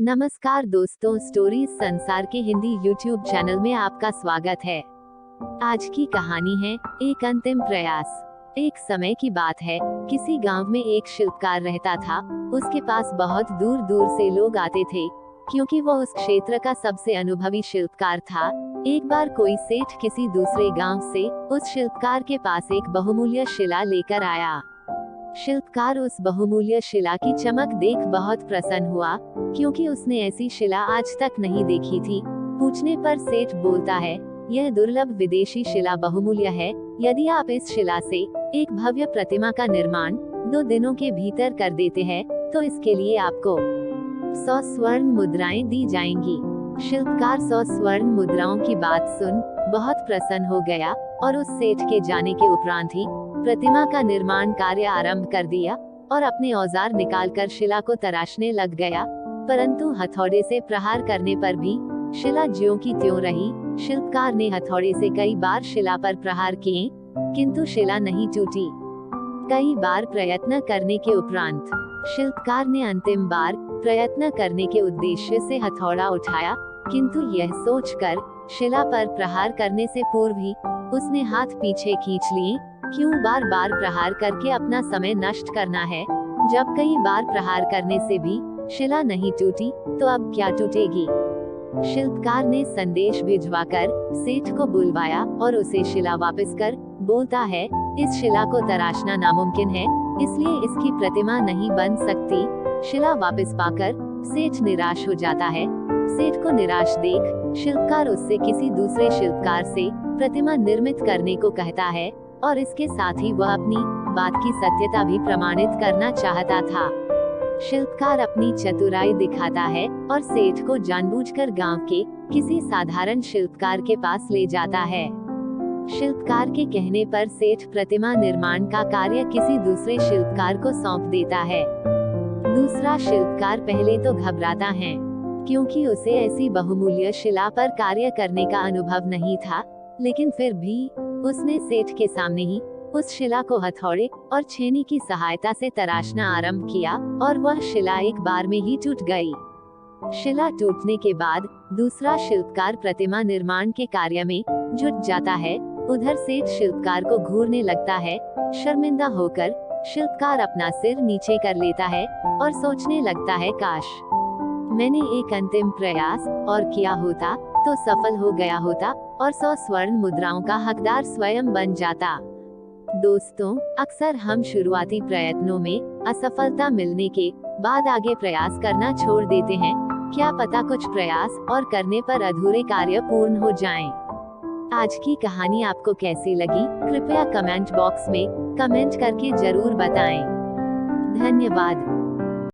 नमस्कार दोस्तों, स्टोरीज संसार के हिंदी यूट्यूब चैनल में आपका स्वागत है। आज की कहानी है एक अंतिम प्रयास। एक समय की बात है, किसी गांव में एक शिल्पकार रहता था। उसके पास बहुत दूर दूर से लोग आते थे, क्योंकि वो उस क्षेत्र का सबसे अनुभवी शिल्पकार था। एक बार कोई सेठ किसी दूसरे गांव से उस शिल्पकार के पास एक बहुमूल्य शिला लेकर आया। शिल्पकार उस बहुमूल्य शिला की चमक देख बहुत प्रसन्न हुआ, क्योंकि उसने ऐसी शिला आज तक नहीं देखी थी। पूछने पर सेठ बोलता है, यह दुर्लभ विदेशी शिला बहुमूल्य है। यदि आप इस शिला से एक भव्य प्रतिमा का निर्माण 2 दिनों के भीतर कर देते हैं, तो इसके लिए आपको 100 स्वर्ण मुद्राएं दी जाएंगी। शिल्पकार 100 स्वर्ण मुद्राओं की बात सुन बहुत प्रसन्न हो गया और उस सेठ के जाने के उपरांत ही प्रतिमा का निर्माण कार्य आरंभ कर दिया और अपने औजार निकालकर शिला को तराशने लग गया। परंतु हथौड़े से प्रहार करने पर भी शिला ज्यों की त्यों रही। शिल्पकार ने हथौड़े से कई बार शिला पर प्रहार किए, किंतु शिला नहीं टूटी। कई बार प्रयत्न करने के उपरांत शिल्पकार ने अंतिम बार प्रयत्न करने के उद्देश्य से हथौड़ा उठाया, किंतु यह सोचकर शिला पर प्रहार करने से पूर्व ही उसने हाथ पीछे खींच लिए। क्यों बार बार प्रहार करके अपना समय नष्ट करना है? जब कई बार प्रहार करने से भी शिला नहीं टूटी, तो अब क्या टूटेगी? शिल्पकार ने संदेश भिजवाकर सेठ को बुलवाया और उसे शिला वापस कर बोलता है, इस शिला को तराशना नामुमकिन है, इसलिए इसकी प्रतिमा नहीं बन सकती। शिला वापस पाकर सेठ निराश हो जाता है। सेठ को निराश देख शिल्पकार उससे किसी दूसरे शिल्पकार से प्रतिमा निर्मित करने को कहता है और इसके साथ ही वह अपनी बात की सत्यता भी प्रमाणित करना चाहता था। शिल्पकार अपनी चतुराई दिखाता है और सेठ को जानबूझकर गांव के किसी साधारण शिल्पकार के पास ले जाता है। शिल्पकार के कहने पर सेठ प्रतिमा निर्माण का कार्य किसी दूसरे शिल्पकार को सौंप देता है। दूसरा शिल्पकार पहले तो घबराता है, क्योंकि उसे ऐसी बहुमूल्य शिला पर कार्य करने का अनुभव नहीं था, लेकिन फिर भी उसने सेठ के सामने ही उस शिला को हथौड़े और छेनी की सहायता से तराशना आरंभ किया और वह शिला एक बार में ही टूट गई। शिला टूटने के बाद दूसरा शिल्पकार प्रतिमा निर्माण के कार्य में जुट जाता है। उधर सेठ शिल्पकार को घूरने लगता है। शर्मिंदा होकर शिल्पकार अपना सिर नीचे कर लेता है और सोचने लगता है, काश मैंने एक अंतिम प्रयास और किया होता तो सफल हो गया होता और 100 स्वर्ण मुद्राओं का हकदार स्वयं बन जाता। दोस्तों, अक्सर हम शुरुआती प्रयत्नों में असफलता मिलने के बाद आगे प्रयास करना छोड़ देते हैं। क्या पता कुछ प्रयास और करने पर अधूरे कार्य पूर्ण हो जाएं। आज की कहानी आपको कैसी लगी? कृपया कमेंट बॉक्स में कमेंट करके जरूर बताएं। धन्यवाद।